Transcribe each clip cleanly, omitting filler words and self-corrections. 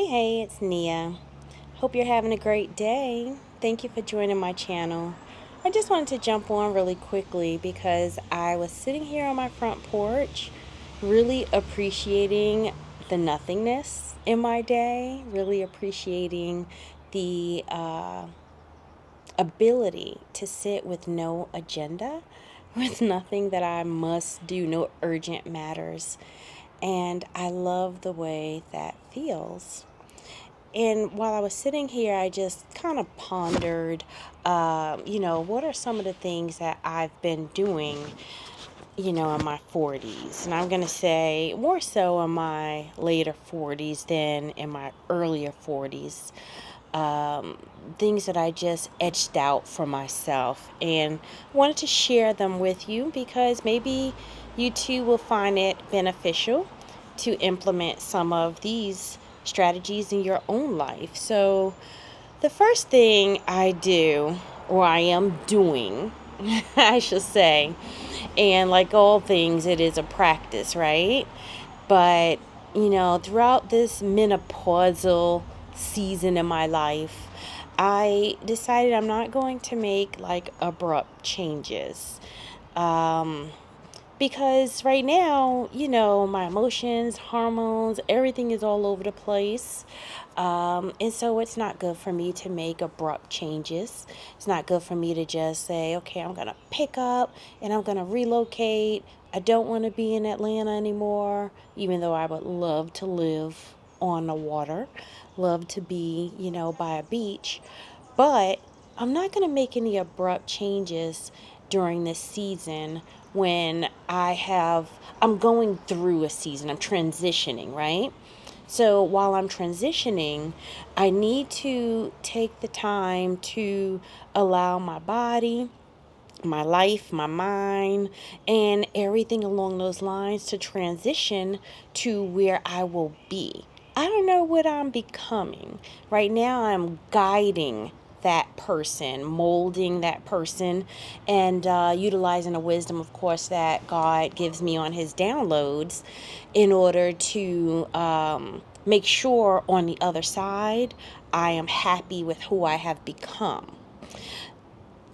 Hey, it's Nia. Hope you're having a great day. Thank you for joining my channel. I just wanted to jump on really quickly because I was sitting here on my front porch, really appreciating the nothingness in my day, really appreciating the ability to sit with no agenda, with nothing that I must do, no urgent matters. And I love the way that feels. And while I was sitting here, I just kind of pondered, what are some of the things that I've been doing, in my 40s. And I'm going to say more so in my later 40s than in my earlier 40s. Things that I just etched out for myself and wanted to share them with you because maybe you too will find it beneficial to implement some of these strategies in your own life. So, the first thing I do, or I am doing, I should say, and like all things, it is a practice, right? But, throughout this menopausal season in my life, I decided I'm not going to make like abrupt changes. Because right now, my emotions, hormones, everything is all over the place. And so it's not good for me to make abrupt changes. It's not good for me to just say, okay, I'm going to pick up and I'm going to relocate. I don't want to be in Atlanta anymore, even though I would love to live on the water, love to be, by a beach. But I'm not going to make any abrupt changes during this season when I'm going through a season, I'm transitioning, right? So while I'm transitioning, I need to take the time to allow my body, my life, my mind, and everything along those lines to transition to where I will be. I don't know what I'm becoming. Right now, I'm guiding that person, molding that person, and utilizing the wisdom, of course, that God gives me on His downloads in order to make sure on the other side I am happy with who I have become.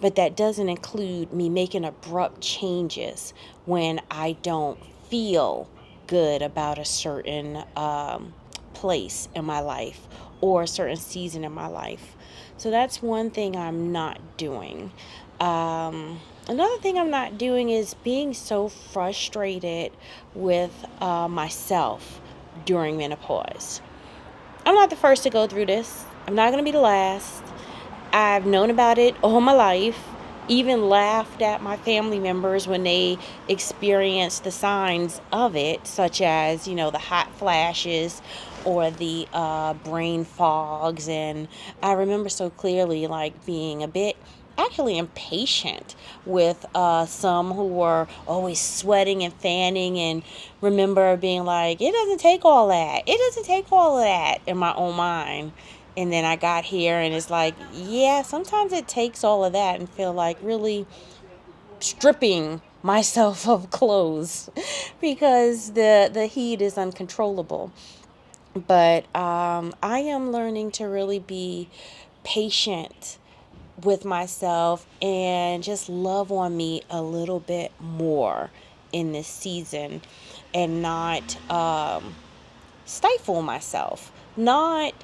But that doesn't include me making abrupt changes when I don't feel good about a certain place in my life or a certain season in my life. So that's one thing I'm not doing. Another thing I'm not doing is being so frustrated with myself during menopause. I'm not the first to go through this. I'm not going to be the last. I've known about it all my life, even laughed at my family members when they experienced the signs of it, such as, the hot flashes or the brain fogs. And I remember so clearly, like, being a bit actually impatient with some who were always sweating and fanning, and remember being like, it doesn't take all that. It doesn't take all of that in my own mind. And then I got here and it's like, yeah, sometimes it takes all of that and feel like really stripping myself of clothes because the heat is uncontrollable. But I am learning to really be patient with myself and just love on me a little bit more in this season and not stifle myself, not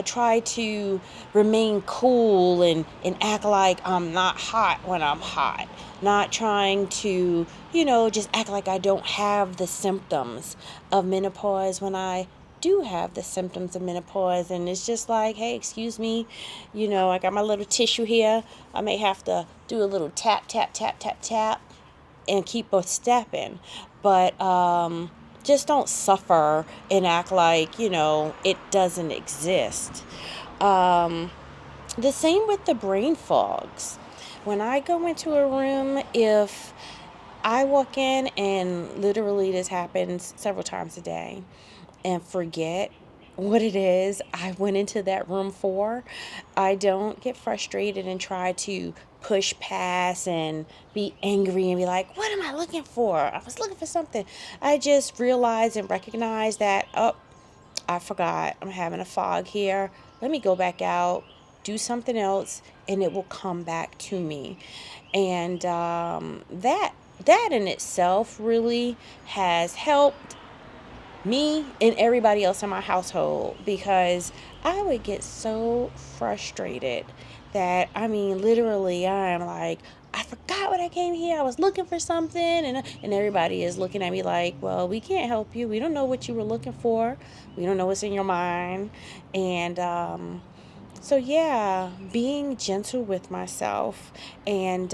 try to remain cool and act like I'm not hot when I'm hot, not trying to, just act like I don't have the symptoms of menopause when I do have the symptoms of menopause. And it's just like, hey, excuse me, I got my little tissue here. I may have to do a little tap, tap, tap, tap, tap and keep a stepping. But just don't suffer and act like, it doesn't exist. The same with the brain fogs. When I go into a room, if I walk in and literally this happens several times a day and forget what it is I went into that room for, I don't get frustrated and try to push past and be angry and be like, what am I looking for? I was looking for something. I just realize and recognize that, oh, I forgot, I'm having a fog here. Let me go back out, do something else, and it will come back to me. And that in itself really has helped me and everybody else in my household, because I would get so frustrated that, I mean, literally, I am like, I forgot when I came here. I was looking for something, and everybody is looking at me like, well, we can't help you. We don't know what you were looking for. We don't know what's in your mind. And so, yeah, being gentle with myself, and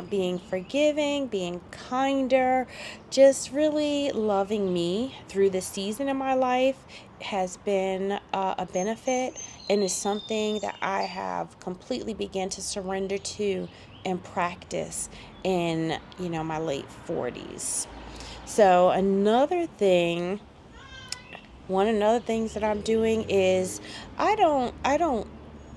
being forgiving, being kinder, just really loving me through this season in my life has been a benefit, and is something that I have completely begun to surrender to and practice in, my late 40s. So, one of the other things that I'm doing is I don't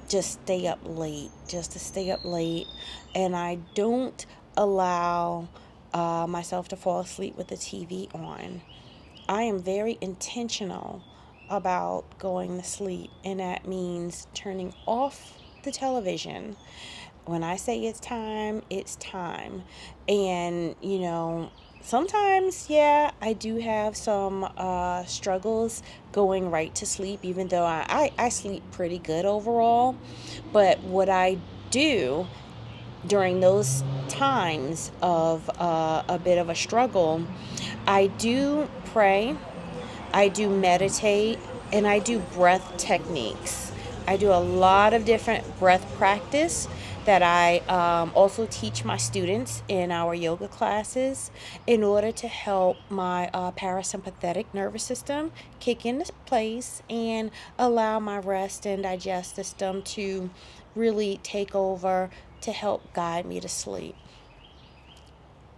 just stay up late just to stay up late, and I don't allow myself to fall asleep with the TV on. I am very intentional about going to sleep, and that means turning off the television. When I say it's time, it's time. And, sometimes, yeah, I do have some struggles going right to sleep, even though I sleep pretty good overall. But what I do during those times of a bit of a struggle, I do pray, I do meditate, and I do breath techniques. I do a lot of different breath practice that I also teach my students in our yoga classes, in order to help my parasympathetic nervous system kick into place and allow my rest and digest system to really take over to help guide me to sleep.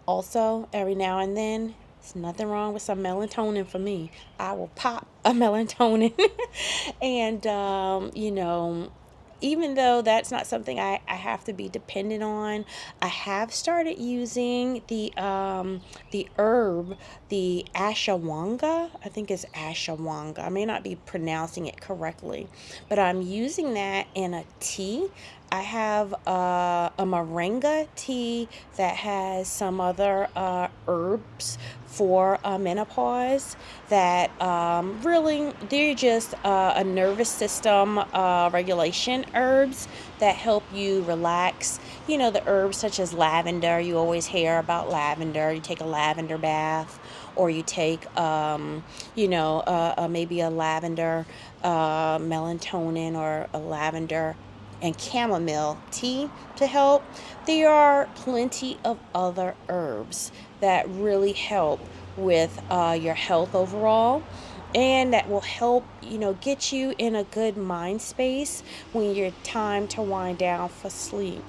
Also, every now and then, there's nothing wrong with some melatonin for me. I will pop a melatonin. And, even though that's not something I have to be dependent on, I have started using the herb, the ashwagandha. I think it's ashwagandha. I may not be pronouncing it correctly, but I'm using that in a tea. I have a moringa tea that has some other herbs for menopause, that really, they're just a nervous system regulation herbs that help you relax. The herbs such as lavender, you always hear about lavender. You take a lavender bath, or you take, maybe a lavender melatonin, or a lavender and chamomile tea to help. There are plenty of other herbs that really help with your health overall, and that will help get you in a good mind space when you're time to wind down for sleep.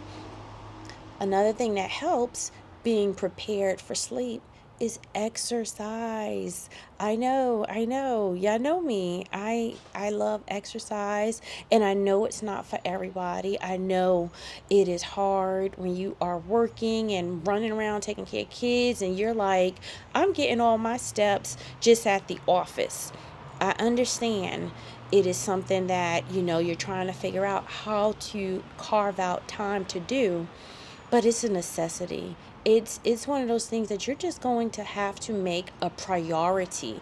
Another thing that helps being prepared for sleep is exercise. I know. Y'all know me. I love exercise, and I know it's not for everybody. I know it is hard when you are working and running around taking care of kids, and you're like, I'm getting all my steps just at the office. I understand it is something that you're trying to figure out how to carve out time to do, but it's a necessity. It's one of those things that you're just going to have to make a priority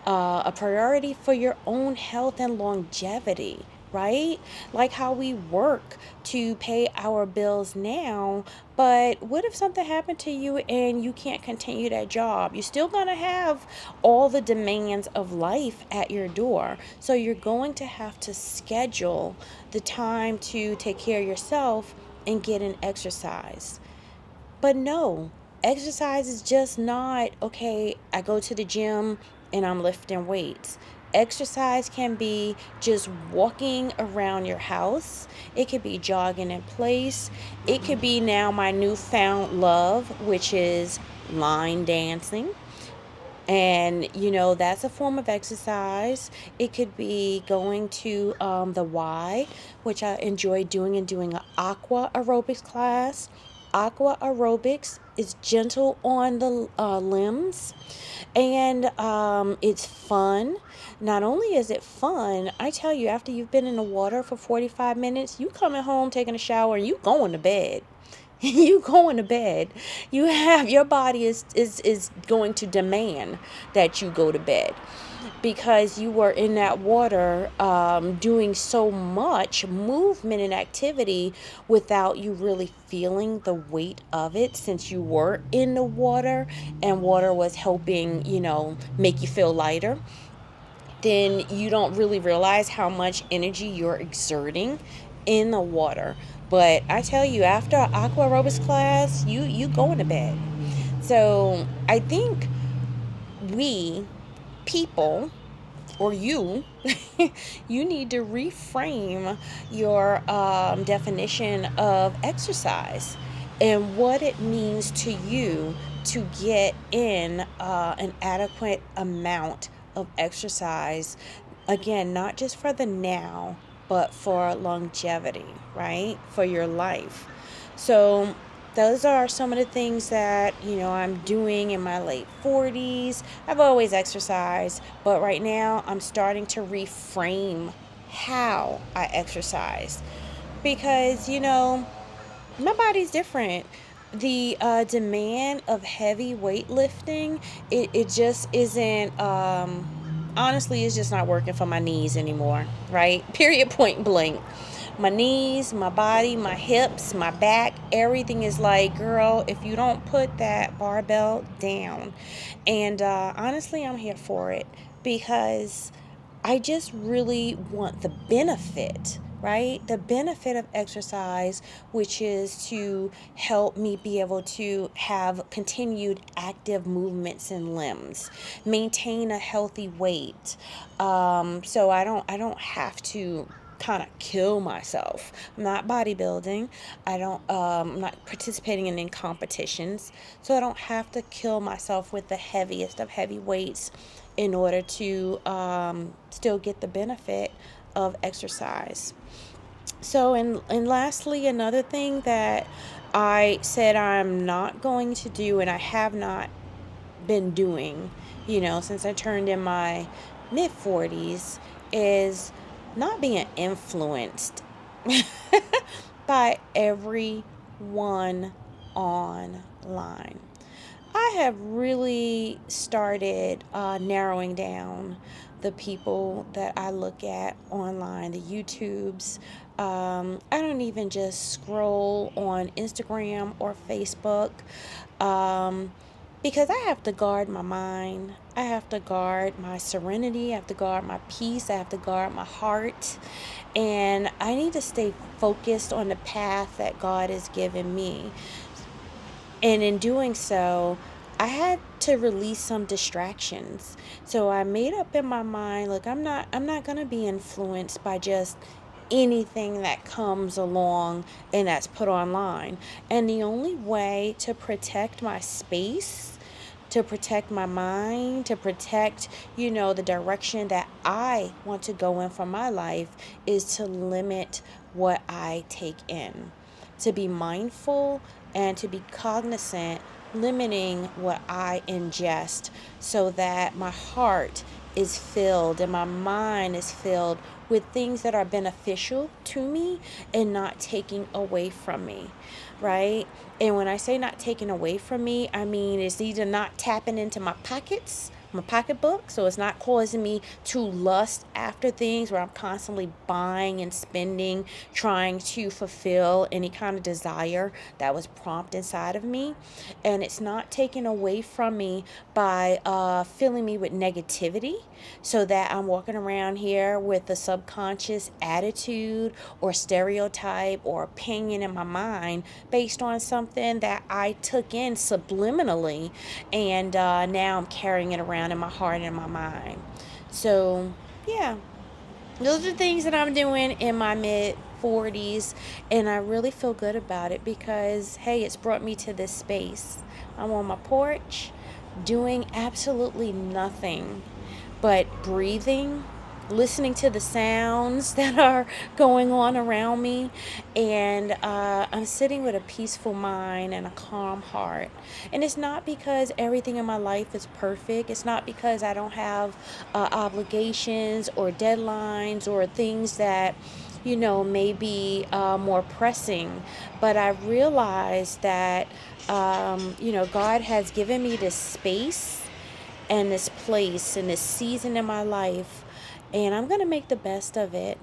for your own health and longevity, right? Like how we work to pay our bills now, but what if something happened to you and you can't continue that job? You're still going to have all the demands of life at your door. So you're going to have to schedule the time to take care of yourself and get an exercise. But no, exercise is just not, okay, I go to the gym and I'm lifting weights. Exercise can be just walking around your house. It could be jogging in place. It could be now my newfound love, which is line dancing. And, that's a form of exercise. It could be going to the Y, which I enjoy doing, and doing an aqua aerobics class. aqua aerobics is gentle on the limbs, and it's fun. Not only is it fun, I tell you, after you've been in the water for 45 minutes, you coming home, taking a shower, and you going to bed. You going to bed. You have your body is going to demand that you go to bed, because you were in that water, doing so much movement and activity without you really feeling the weight of it, since you were in the water and water was helping, make you feel lighter. Then you don't really realize how much energy you're exerting in the water. But I tell you, after an aqua aerobics class, you going to bed. So I think we people, or you, you need to reframe your definition of exercise and what it means to you to get in an adequate amount of exercise. Again, not just for the now, but for longevity, right? For your life. So those are some of the things that I'm doing in my late 40s. I've always exercised, but right now I'm starting to reframe how I exercise, because my body's different. The demand of heavy weightlifting, it just isn't, honestly, it's just not working for my knees anymore, right? Period, point blank. My knees, my body, my hips, my back, everything is like, girl, if you don't put that barbell down. And honestly, I'm here for it, because I just really want the benefit, right? The benefit of exercise, which is to help me be able to have continued active movements in limbs, maintain a healthy weight, so I don't have to kind of kill myself. I'm not bodybuilding. I'm not participating in any competitions, so I don't have to kill myself with the heaviest of heavy weights in order to still get the benefit of exercise. So, and lastly, another thing that I said I'm not going to do, and I have not been doing, since I turned in my mid 40s, is not being influenced by everyone online. I have really started narrowing down the people that I look at online, the YouTubes. I don't even just scroll on Instagram or Facebook, um, because I have to guard my mind. I have to guard my serenity. I have to guard my peace. I have to guard my heart. And I need to stay focused on the path that God has given me. And in doing so, I had to release some distractions. So I made up in my mind, look, I'm not going to be influenced by just anything that comes along and that's put online. And the only way to protect my space, to protect my mind, to protect, the direction that I want to go in for my life, is to limit what I take in, to be mindful and to be cognizant, limiting what I ingest, so that my heart is filled and my mind is filled with things that are beneficial to me and not taking away from me, right? And when I say not taking away from me, I mean it's either not tapping into my pockets, my pocketbook, so it's not causing me to lust after things where I'm constantly buying and spending, trying to fulfill any kind of desire that was prompt inside of me. And it's not taken away from me by filling me with negativity, so that I'm walking around here with a subconscious attitude or stereotype or opinion in my mind based on something that I took in subliminally, and now I'm carrying it around in my heart and in my mind. So, yeah, those are things that I'm doing in my mid 40s, and I really feel good about it, because hey, it's brought me to this space. I'm on my porch doing absolutely nothing but breathing listening to the sounds that are going on around me. And I'm sitting with a peaceful mind and a calm heart. And it's not because everything in my life is perfect. It's not because I don't have obligations or deadlines or things that, may be more pressing. But I realized that, God has given me this space and this place and this season in my life, and I'm going to make the best of it,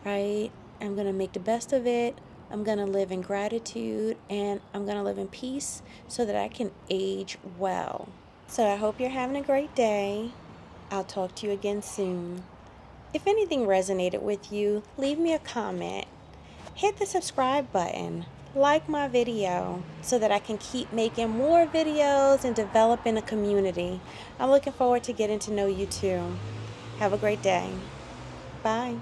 right? I'm going to make the best of it. I'm going to live in gratitude, and I'm going to live in peace so that I can age well. So I hope you're having a great day. I'll talk to you again soon. If anything resonated with you, leave me a comment. Hit the subscribe button. Like my video so that I can keep making more videos and developing a community. I'm looking forward to getting to know you too. Have a great day. Bye.